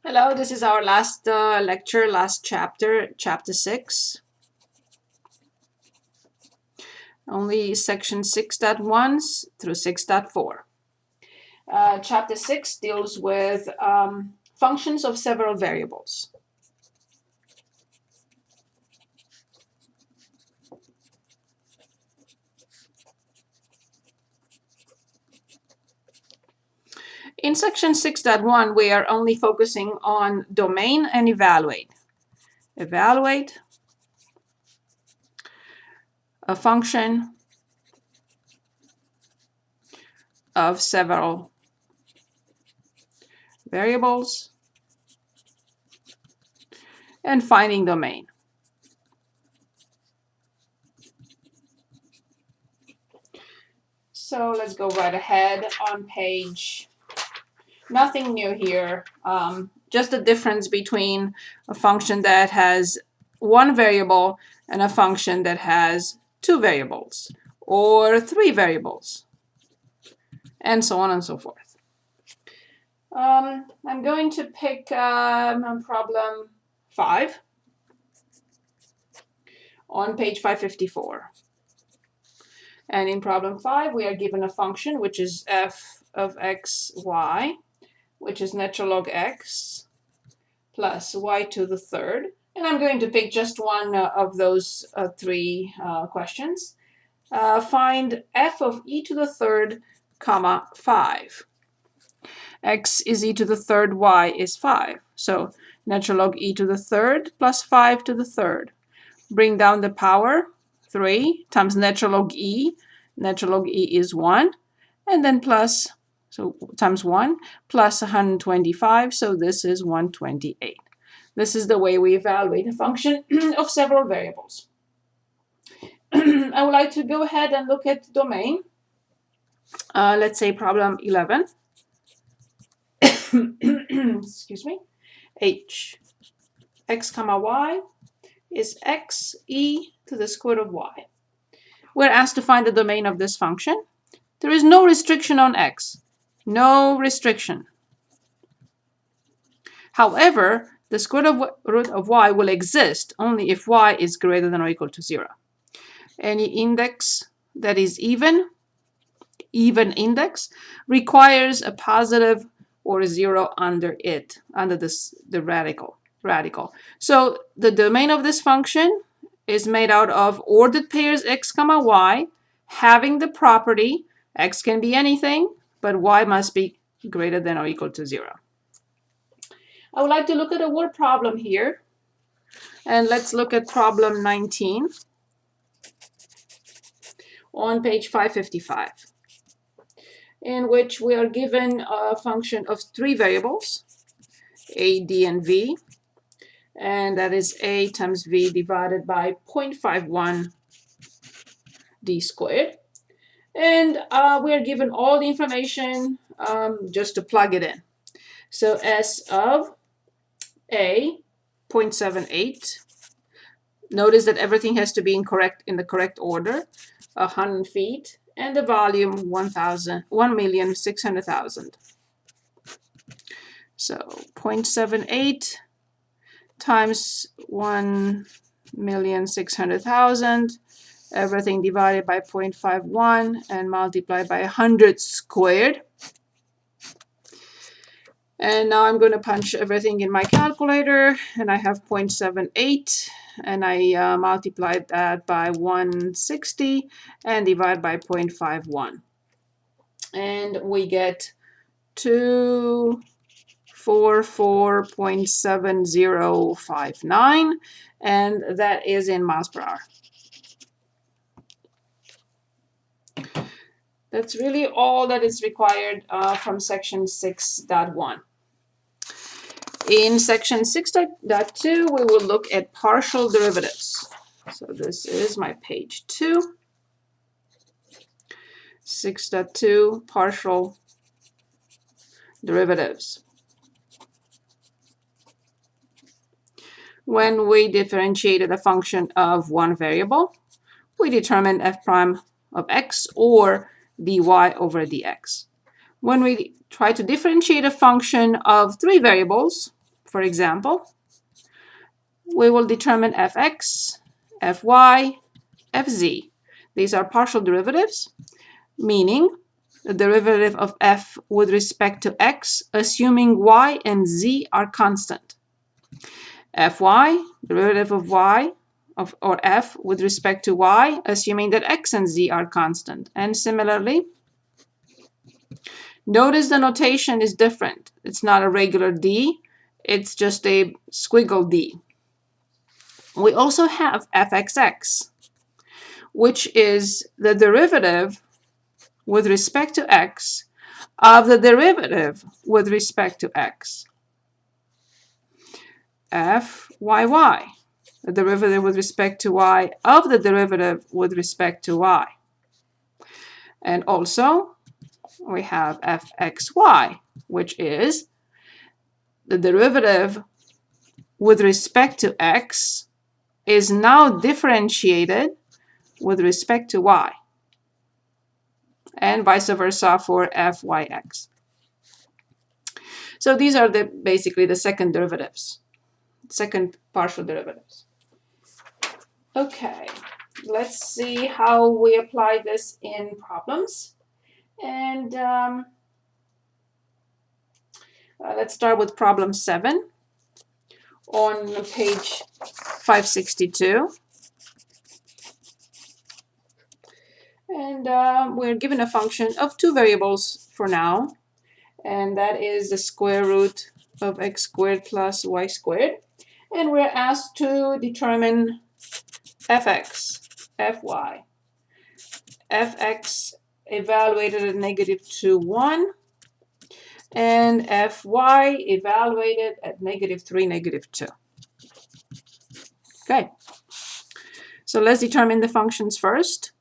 Hello, this is our last lecture, last chapter, chapter 6. Only section 6.1 through 6.4. Chapter 6 deals with functions of several variables. In section 6.1, we are only focusing on domain and evaluate. Evaluate a function of several variables and finding domain. So let's go right ahead on page. Nothing new here, just the difference between a function that has one variable and a function that has two variables or three variables, and so on and so forth. I'm going to pick problem 5 on page 554. And in problem 5, we are given a function which is f of x, y, which is natural log x plus y to the third. And I'm going to pick just one of those three questions. Find f of e to the third, comma, 5. X is e to the third, y is 5. So natural log e to the third plus 5 to the third. Bring down the power, 3 times natural log e. Natural log e is 1. And then plus, so times 1, plus 125. So this is 128. This is the way we evaluate a function of several variables. I would like to go ahead and look at domain. Let's say problem 11. Excuse me. H, x comma y is x e to the square root of y. We're asked to find the domain of this function. There is no restriction on x. No restriction. However, the square root of y will exist only if y is greater than or equal to 0. Any index that is even index, requires a positive or a 0 under it, under the radical. So the domain of this function is made out of ordered pairs x comma y, having the property x can be anything, but y must be greater than or equal to 0. I would like to look at a word problem here. And let's look at problem 19 on page 555, in which we are given a function of three variables, a, d, and v. And that is a times v divided by 0.51 d squared. And we are given all the information just to plug it in. So S of A, 0.78. Notice that everything has to be in the correct order. 100 feet, and the volume 1,600,000. So 0.78 times 1,600,000, everything divided by 0.51 and multiplied by 100 squared. And now I'm going to punch everything in my calculator, and I have 0.78, and I multiplied that by 160 and divide by 0.51. And we get 244.7059, and that is in miles per hour. That's really all that is required from section 6.1. In section 6.2, we will look at partial derivatives. So this is my page 2. 6.2, partial derivatives. When we differentiated a function of one variable, we determined f prime of x or dy over dx. When we try to differentiate a function of three variables, For example, we will determine fx, fy, fz. These are partial derivatives, meaning the derivative of f with respect to x, assuming y and z are constant. Fy, derivative of y, or f with respect to y, assuming that x and z are constant. And similarly, notice the notation is different. It's not a regular d, it's just a squiggle d. We also have fxx, which is the derivative with respect to x of the derivative with respect to x. Fyy, the derivative with respect to y of the derivative with respect to y. And also, we have fxy, which is the derivative with respect to x is now differentiated with respect to y, and vice versa for fyx. So these are basically the second derivatives, second partial derivatives. Okay, let's see how we apply this in problems. And let's start with problem 7 on page 562. And we're given a function of two variables for now, and that is the square root of x squared plus y squared. And we're asked to determine fx, fy. Fx evaluated at -2, 1, and fy evaluated at -3, -2. Okay, so let's determine the functions first.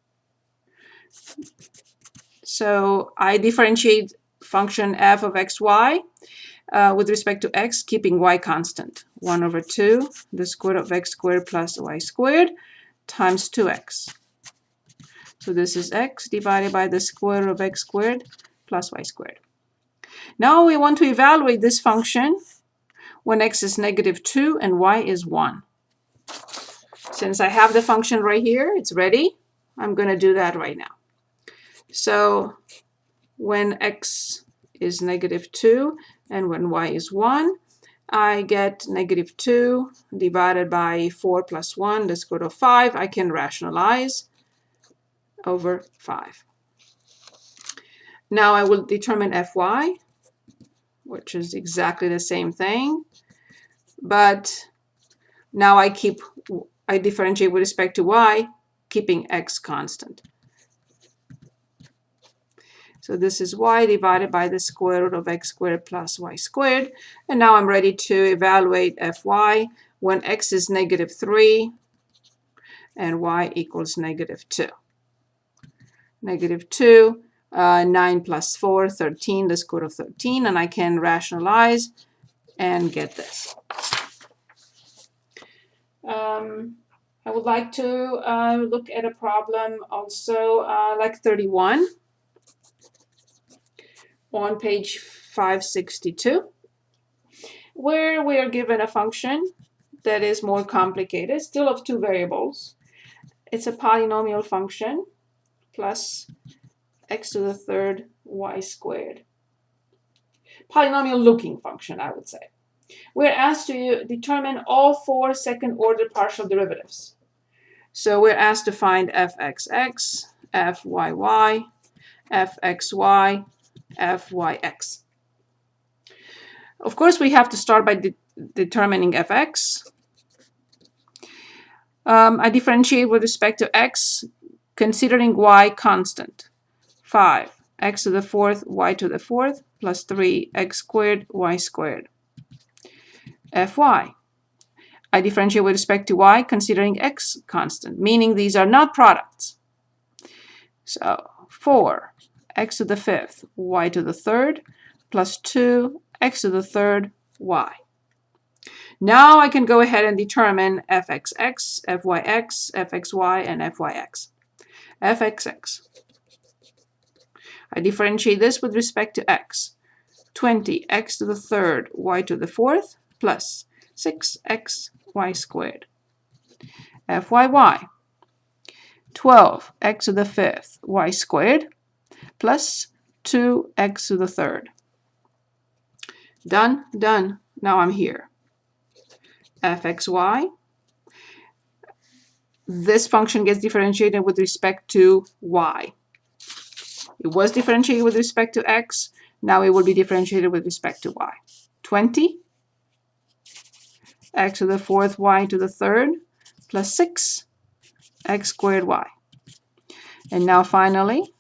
So I differentiate function f of xy with respect to x, keeping y constant. 1/2 the square root of x squared plus y squared times 2x. So this is x divided by the square root of x squared plus y squared. Now we want to evaluate this function when x is -2 and y is 1. Since I have the function right here, it's ready, I'm going to do that right now. So when x is -2 and when y is 1, I get -2 divided by 4 plus 1, the square root of 5. I can rationalize over 5. Now I will determine fy, which is exactly the same thing, but now I differentiate with respect to y, keeping x constant. So this is y divided by the square root of x squared plus y squared. And now I'm ready to evaluate fy when x is -3 and y equals -2. -2, 9 plus 4, 13, the square root of 13, and I can rationalize and get this. I would like to look at a problem also like 31 on page 562, where we are given a function that is more complicated, still of two variables. It's a polynomial function plus x to the third y squared. Polynomial looking function, I would say. We're asked to determine all 4 second-order partial derivatives. So we're asked to find fxx, fyy, fxy, fyx. Of course, we have to start by determining fx. I differentiate with respect to x, considering y constant. 5, x to the 4th, y to the 4th, plus 3, x squared, y squared. Fy. I differentiate with respect to y, considering x constant, meaning these are not products. So 4, x to the 5th, y to the 3rd, plus 2, x to the 3rd, y. Now I can go ahead and determine fxx, fyx, fxy, and fyx. Fxx. I differentiate this with respect to x. 20, x to the 3rd, y to the 4th, plus 6xy squared. fyy, 12x to the 5th y squared plus 2x to the 3rd. Done, done. Now I'm here. fxy. This function gets differentiated with respect to y. It was differentiated with respect to x. Now it will be differentiated with respect to y. 20 x to the 4th y to the 3rd plus 6 x squared y. And now finally,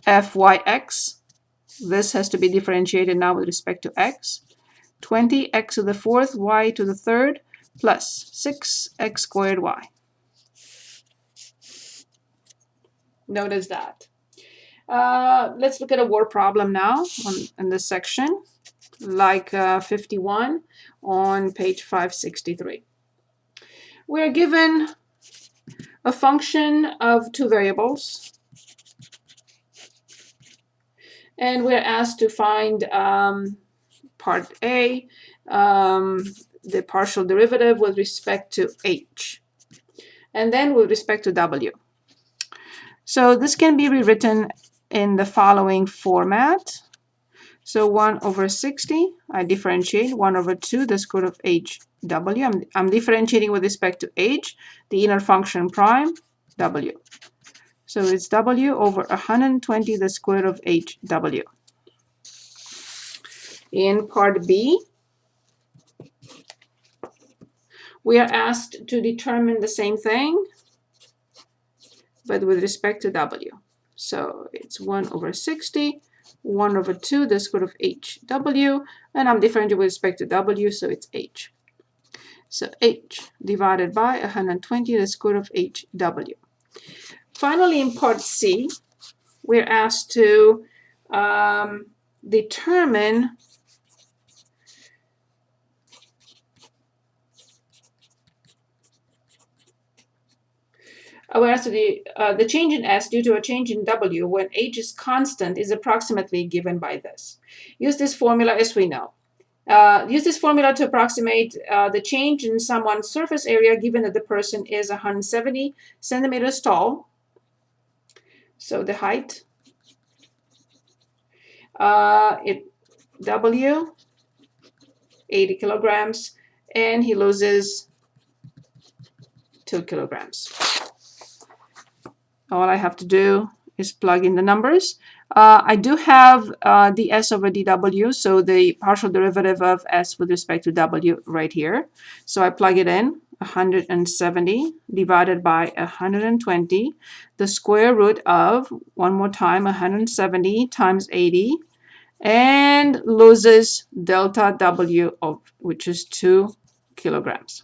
fyx. This has to be differentiated now with respect to x. 20x to the 4th y to the 3rd plus 6x squared y. Notice that. Let's look at a word problem now in this section, like 51 on page 563. We are given a function of two variables, and we're asked to find part A, the partial derivative with respect to h, and then with respect to w. So this can be rewritten in the following format. So 1 over 60, I differentiate 1 over 2, the square root of hw. I'm differentiating with respect to h, the inner function prime, w. So it's w over 120, the square root of hw. In part B, we are asked to determine the same thing, but with respect to w. So it's 1 over 60, 1 over 2, the square root of hw, and I'm differentiating with respect to w, so it's h. So h divided by 120, the square root of hw. Finally, in part C, we're asked to determine whereas the change in S due to a change in W when H is constant is approximately given by this. Use this formula as we know. Use this formula to approximate the change in someone's surface area given that the person is 170 centimeters tall. So the height, W, 80 kilograms, and he loses 2 kilograms. All I have to do is plug in the numbers. I do have the S over dW, so the partial derivative of S with respect to W right here. So I plug it in, 170 divided by 120, the square root of, one more time, 170 times 80, and loses delta W, of which is 2 kilograms.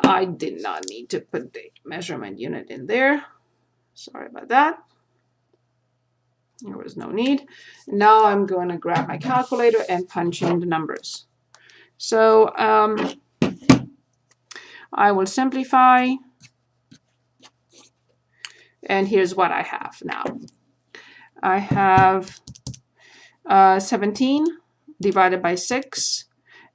I did not need to put the measurement unit in there. Sorry about that. There was no need. Now I'm going to grab my calculator and punch in the numbers. So I will simplify. And here's what I have now. I have 17 divided by 6.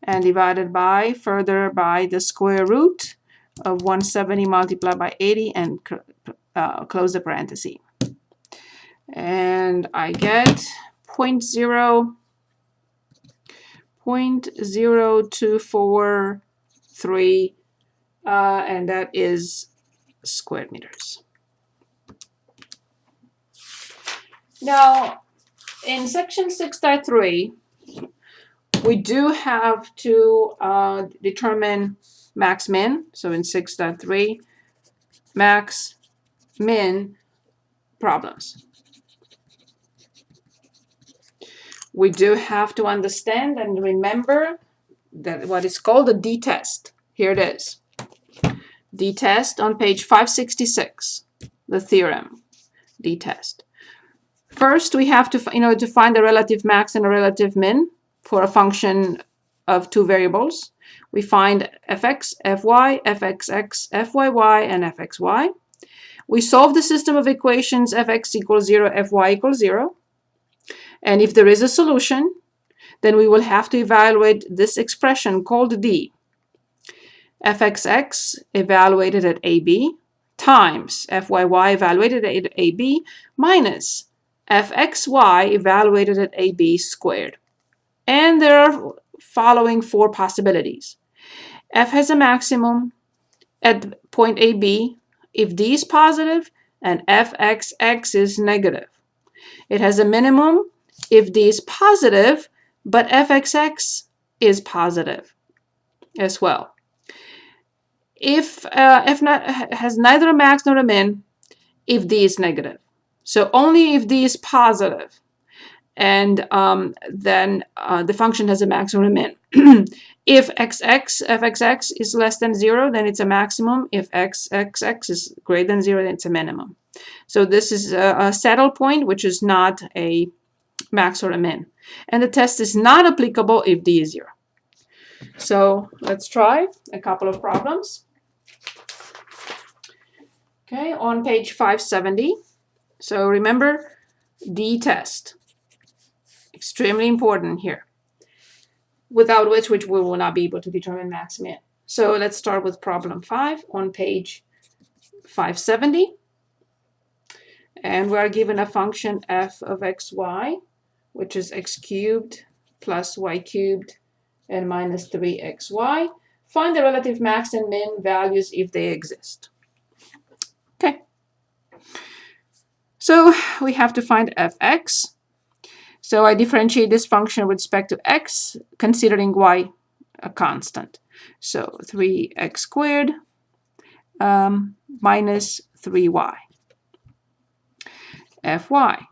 And divided by, further by the square root of 170 multiplied by 80 and close the parenthesis. And I get 0.0243, and that is square meters. Now, in section 6.3, we do have to determine max min. So in 6.3, max min problems. We do have to understand and remember that what is called a D-test. Here it is. D-test on page 566, the theorem, D-test. First, we have to, to find the relative max and a relative min for a function of two variables. We find fx, fy, fxx, fyy, and fxy. We solve the system of equations fx equals 0, fy equals 0. And if there is a solution, then we will have to evaluate this expression called D. fxx evaluated at AB times fyy evaluated at AB minus fxy evaluated at AB squared. And there are following four possibilities. F has a maximum at point AB if D is positive and fxx is negative. It has a minimum if D is positive, but fxx is positive as well. If F has neither a max nor a min if D is negative. So only if D is positive, and then the function has a max or a min. If fxx is less than 0, then it's a maximum. If xxx is greater than 0, then it's a minimum. So this is a saddle point, which is not a max or a min. And the test is not applicable if D is 0. So let's try a couple of problems. Okay, on page 570. So remember, D test. Extremely important here, without which we will not be able to determine max min. So let's start with problem 5 on page 570. And we are given a function f of xy, which is x cubed plus y cubed and minus 3xy. Find the relative max and min values if they exist. Okay. So we have to find fx. So I differentiate this function with respect to x, considering y a constant. So 3x squared minus 3y. Fy,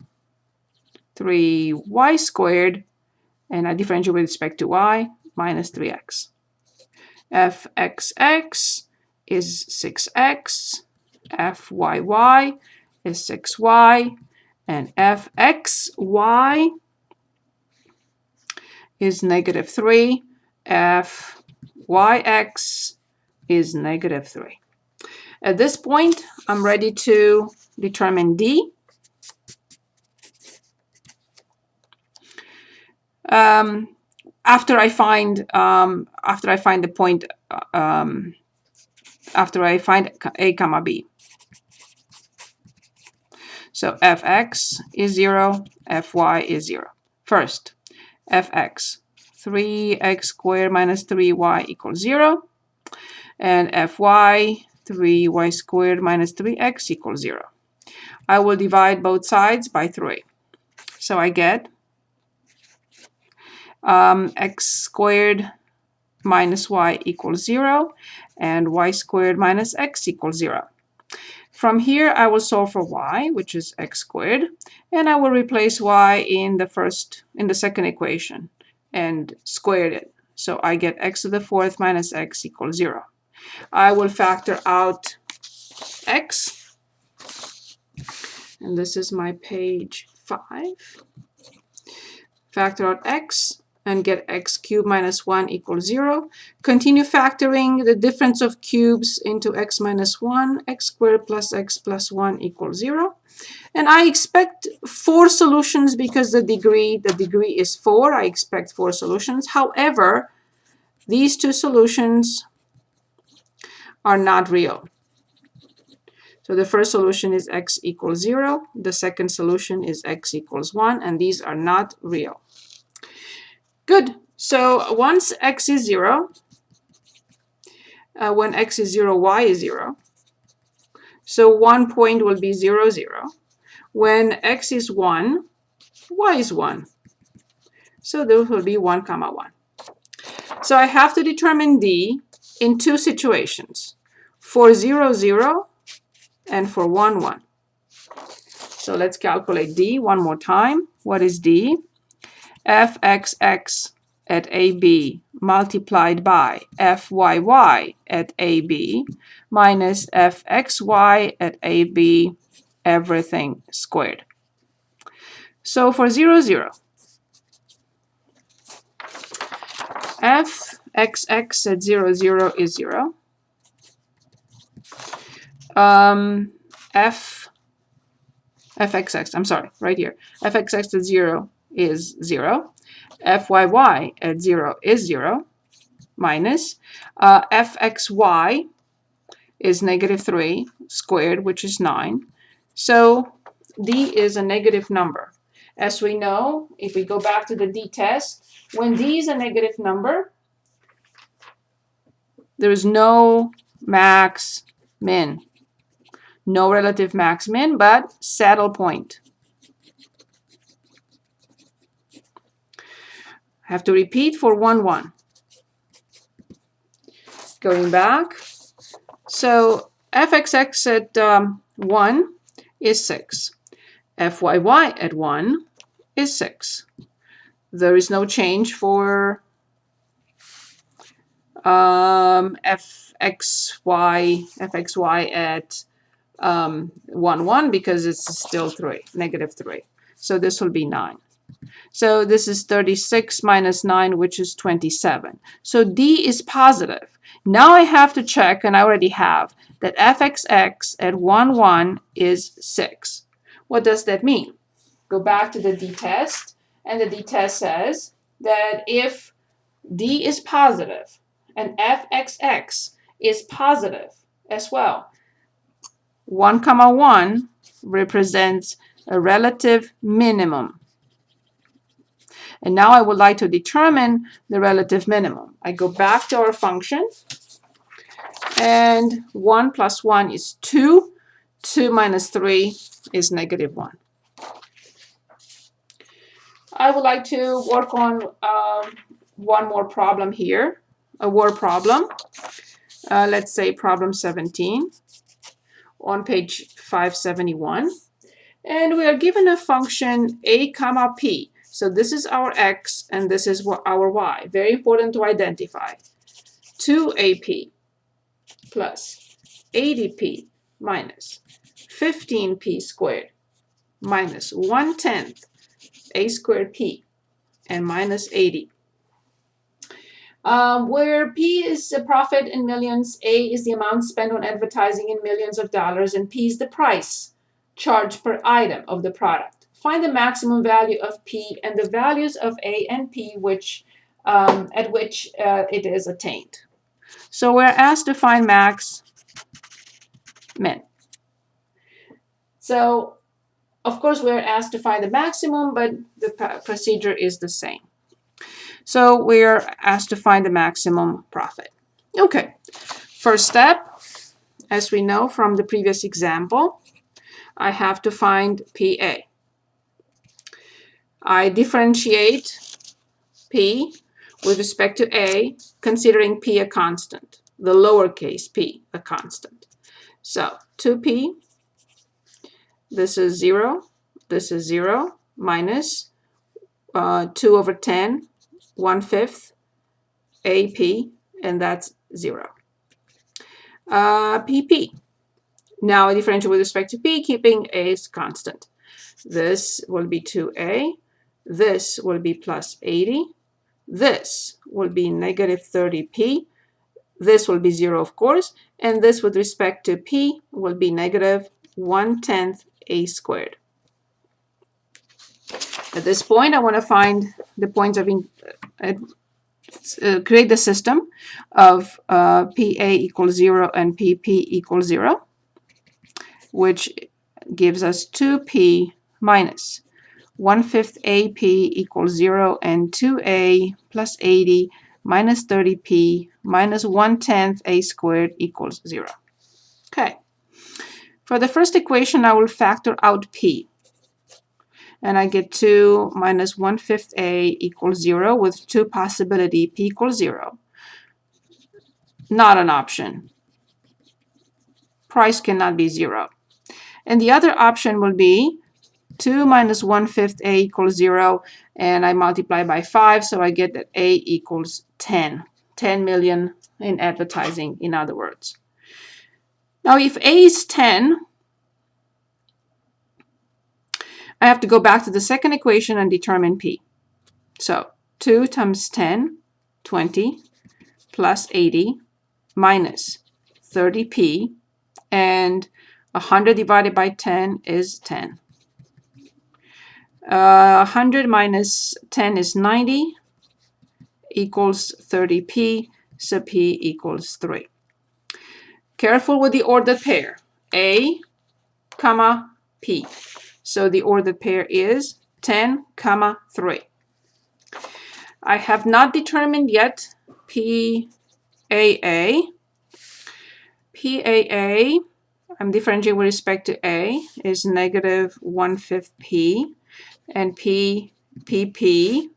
3y squared, and I differentiate with respect to y, minus 3x. Fxx is 6x, fyy is 6y, and fxy is negative 3, fyx is negative 3. At this point, I'm ready to determine D. After I find the point, after I find a comma b. So fx is 0, fy is 0. First, fx, 3x squared minus 3y equals 0. And fy, 3y squared minus 3x equals 0. I will divide both sides by 3. So I get x squared minus y equals 0, and y squared minus x equals 0. From here, I will solve for y, which is x squared, and I will replace y in the second equation and square it. So I get x to the fourth minus x equals 0. I will factor out x, and this is my page 5. Factor out x and get x cubed minus 1 equals 0. Continue factoring the difference of cubes into x minus 1, x squared plus x plus 1 equals 0. And I expect 4 solutions because the degree is 4. I expect 4 solutions. However, these 2 solutions are not real. So the first solution is x equals 0. The second solution is x equals 1, and these are not real. Good. So once x is 0, when x is 0, y is 0. So one point will be 0, 0. When x is 1, y is 1. So there will be 1, 1. So I have to determine D in 2 situations, for 0, 0 and for 1, 1. So let's calculate D one more time. What is D? fxx at AB multiplied by fyy at AB minus fxy at AB, everything squared. So for 0, 0, fxx at 0, 0 is 0. fxx, I'm sorry, right here. fxx at 0 is 0. fyy at 0 is 0 minus fxy is negative 3 squared, which is 9. So d is a negative number. As we know, if we go back to the d test, when d is a negative number, there is no max min, no relative max min, but saddle point. I have to repeat for 1, 1. Going back, so fxx at 1 is 6. fyy at 1 is 6. There is no change for fxy at 1, 1 because it's still 3, negative 3. So this will be 9. So this is 36 minus 9, which is 27. So d is positive. Now I have to check, and I already have, that fxx at 1, 1 is 6. What does that mean? Go back to the d test, and the d test says that if d is positive and fxx is positive as well, 1, 1 represents a relative minimum. And now I would like to determine the relative minimum. I go back to our function, and 1 plus 1 is 2. 2 minus 3 is negative 1. I would like to work on one more problem here, a word problem. Let's say problem 17 on page 571. And we are given a function a comma p. So this is our x and this is our y. Very important to identify. 2ap plus 80p minus 15p squared minus 1/10 a squared p and minus 80. Where p is the profit in millions, a is the amount spent on advertising in millions of dollars, and p is the price charged per item of the product. Find the maximum value of p and the values of a and p at which it is attained. So we're asked to find max min. So of course we're asked to find the maximum, but the procedure is the same. So we're asked to find the maximum profit. Okay, first step, as we know from the previous example, I have to find PA. I differentiate P with respect to A, considering P a constant, the lowercase p a constant. So 2P, this is 0, this is 0, minus 2 over 10, 1/5 AP, and that's 0. PP. Now I differentiate with respect to P, keeping A is constant. This will be 2A. This will be plus 80. This will be negative 30P. This will be 0, of course. And this with respect to P will be negative 1/10 A squared. At this point, I want to find the points of create the system of PA equals 0 and PP equals 0, which gives us 2P minus 1/5 AP equals 0 and 2A plus 80 minus 30P minus 1/10 A squared equals 0. Okay. For the first equation, I will factor out P. And I get 2 minus 1/5 A equals 0 with 2 possibility P equals 0. Not an option. Price cannot be 0. And the other option will be 2 minus 1/5 A equals 0, and I multiply by 5, so I get that A equals 10. 10 million in advertising, in other words. Now, if A is 10, I have to go back to the second equation and determine P. So 2 times 10, 20, plus 80, minus 30P, and 100 divided by 10 is 10. 100 minus 10 is 90 equals 30p, so p equals 3. Careful with the ordered pair, A, comma, P. So the ordered pair is 10, comma, 3. I have not determined yet PAA. PAA, I'm differentiating with respect to A, is negative 1/5 P, and PP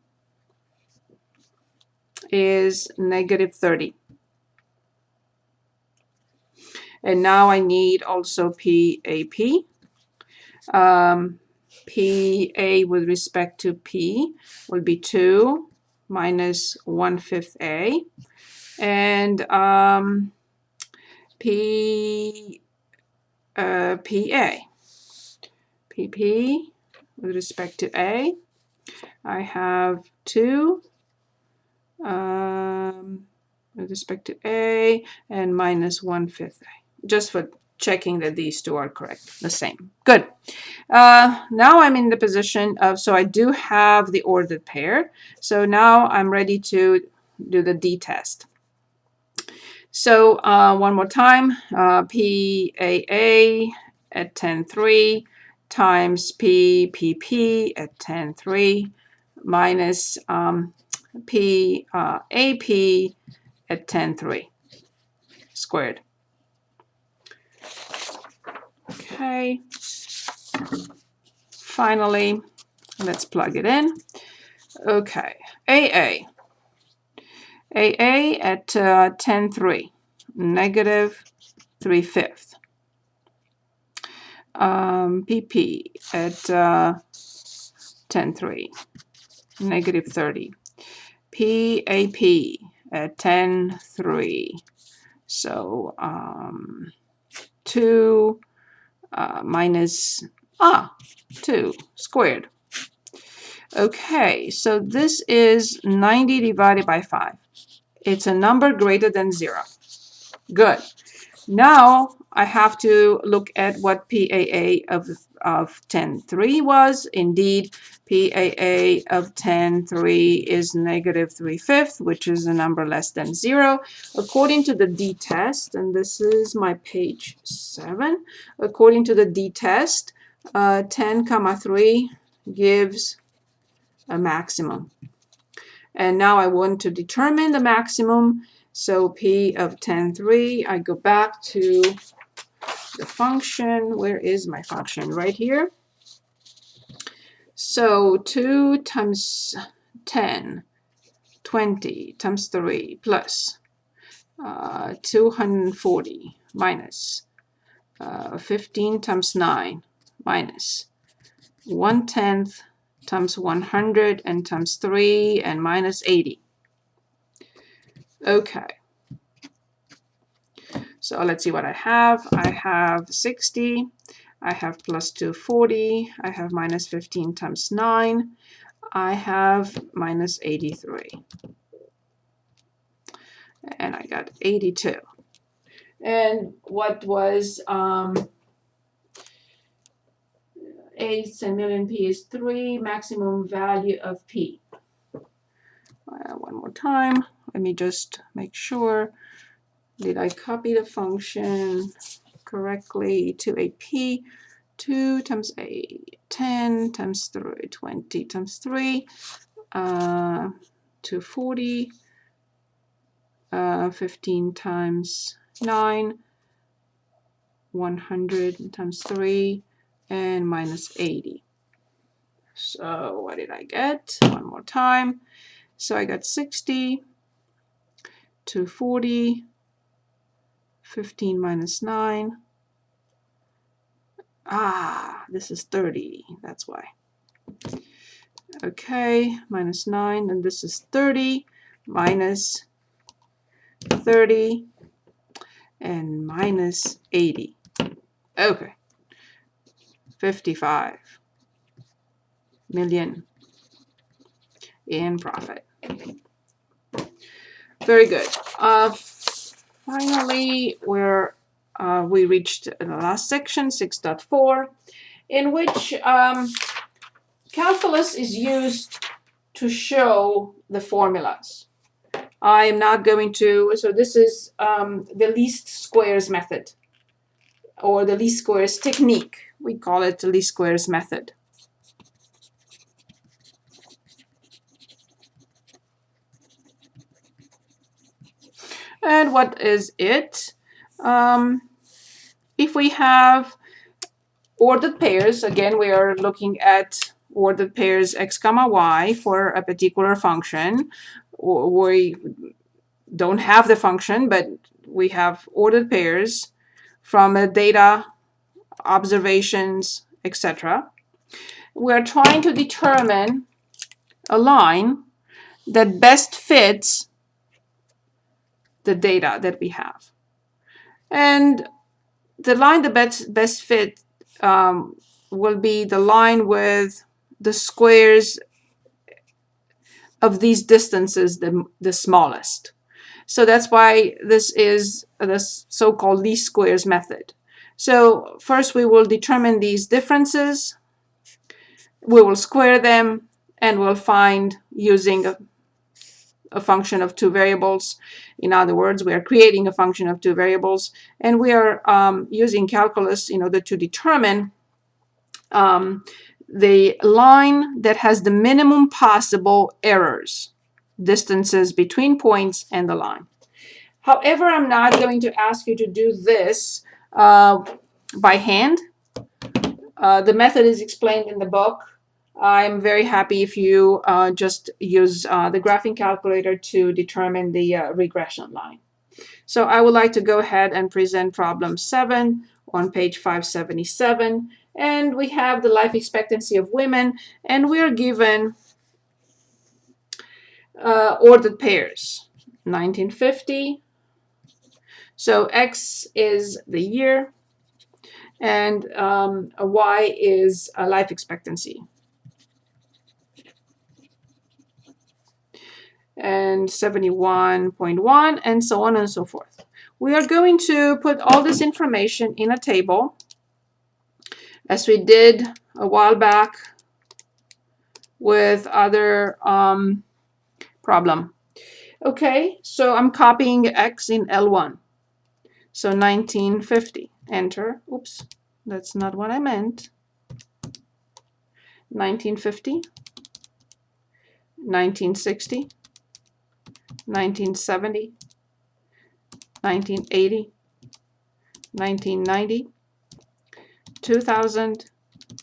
is negative 30. And now I need also PAP. PA with respect to P will be 2 minus 1/5 A. And PA. PP with respect to A, I have 2 with respect to A and minus 1/5 A. Just for checking that these two are correct, the same. Good. Now I'm in the position of, so I do have the ordered pair. So now I'm ready to do the d-test. So one more time, PAA at 10.3 times PPP at 10.3 minus PAP at 10.3 squared. Okay. Finally, let's plug it in. Okay, AA at 10.3, negative 3/5. PP at 10.3, negative 30. PAP at 10.3, so 2 minus 2 squared. Okay, so this is 90 divided by 5. It's a number greater than 0. Good. Now I have to look at what PAA of 10.3 was. Indeed, PAA of 10.3 is negative 3/5, which is a number less than 0. According to the d-test, and this is my page 7, according to the d-test, 10,3 gives a maximum. And now I want to determine the maximum. So P of 10.3, I go back to the function. Where is my function? Right here. So 2 times 10, 20 times 3 plus 240 minus 15 times 9 minus 1/10 times 100 and times 3 and minus 80. Okay. So let's see what I have. I have 60. I have plus 240. I have minus 15 times 9. I have minus 83. And I got 82. And what was A 10 million P is 3, maximum value of P. One more time. Let me just make sure. Did I copy the function correctly to a P? 2 times A, 10 times 3, 20 times 3, 240, 15 times 9, 100 times 3, and minus 80. So what did I get? One more time. So I got 60, 240, 15 minus 9. This is 30. That's why. Okay, minus 9, and this is 30 minus 30 and minus 80. Okay, 55 million in profit. Very good. Finally, we reached the last section, 6.4, in which calculus is used to show the formulas. I am not going to, so this is the least squares method, or the least squares technique. We call it the least squares method. And what is it? If we have ordered pairs, again, we are looking at ordered pairs x comma y for a particular function. We don't have the function, but we have ordered pairs from data, observations, etc. We're trying to determine a line that best fits the data that we have. And the line that best fit will be the line with the squares of these distances the smallest. So that's why this is the so-called least squares method. So first we will determine these differences, we will square them, and we'll find using a function of two variables. In other words, we are creating a function of two variables, and we are using calculus in order to determine the line that has the minimum possible errors, distances between points and the line. However, I'm not going to ask you to do this by hand. The method is explained in the book. I'm very happy if you just use the graphing calculator to determine the regression line. So I would like to go ahead and present problem 7 on page 577. And we have the life expectancy of women, and we are given ordered pairs, 1950. So X is the year, and Y is a life expectancy. And 71.1, and so on and so forth. We are going to put all this information in a table, as we did a while back with other problem. Okay, so I'm copying X in L1. So 1950, enter. Oops, that's not what I meant. 1950, 1960, 1970, 1980, 1990, 2000,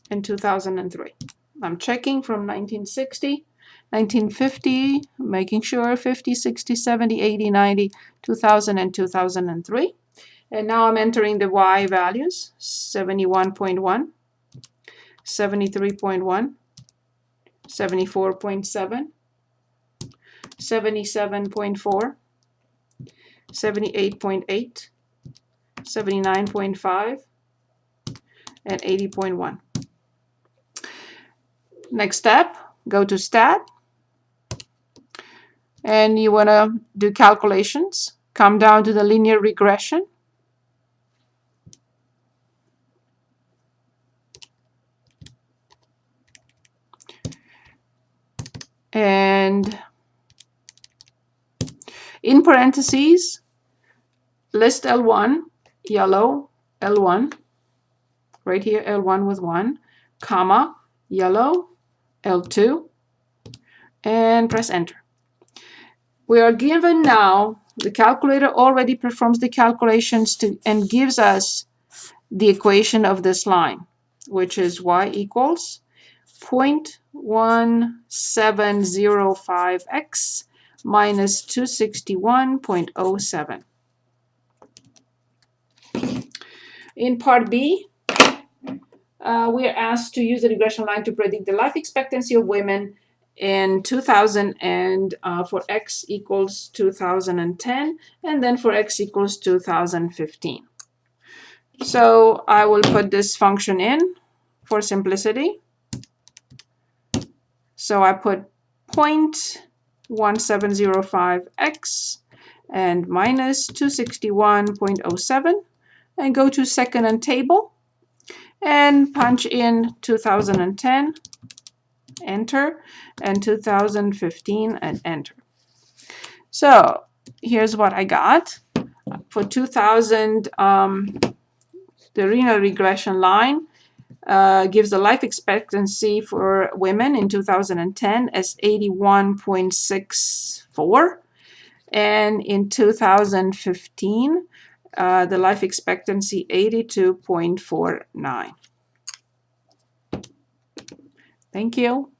and 2003. I'm checking from 1960, 1950, making sure 50, 60, 70, 80, 90, 2000, and 2003. And now I'm entering the Y values, 71.1, 73.1, 74.7, 77.4, 78.8, 79.5, and 80.1. Next step, go to Stat, and you want to do calculations. Come down to the linear regression. And in parentheses, list L1, yellow, L1, right here, L1 with 1, comma, yellow, L2, and press enter. We are given now, the calculator already performs the calculations and gives us the equation of this line, which is y equals 0.1705x minus 261.07. In part B, we are asked to use the regression line to predict the life expectancy of women in 2000 and for x equals 2010, and then for x equals 2015. So I will put this function in for simplicity. So I put 0.1705x and minus 261.07 and go to second and table and punch in 2010 enter, and 2015, and enter. So here's what I got. For 2000, the renal regression line gives the life expectancy for women in 2010 as 81.64, and in 2015 the life expectancy 82.49. Thank you.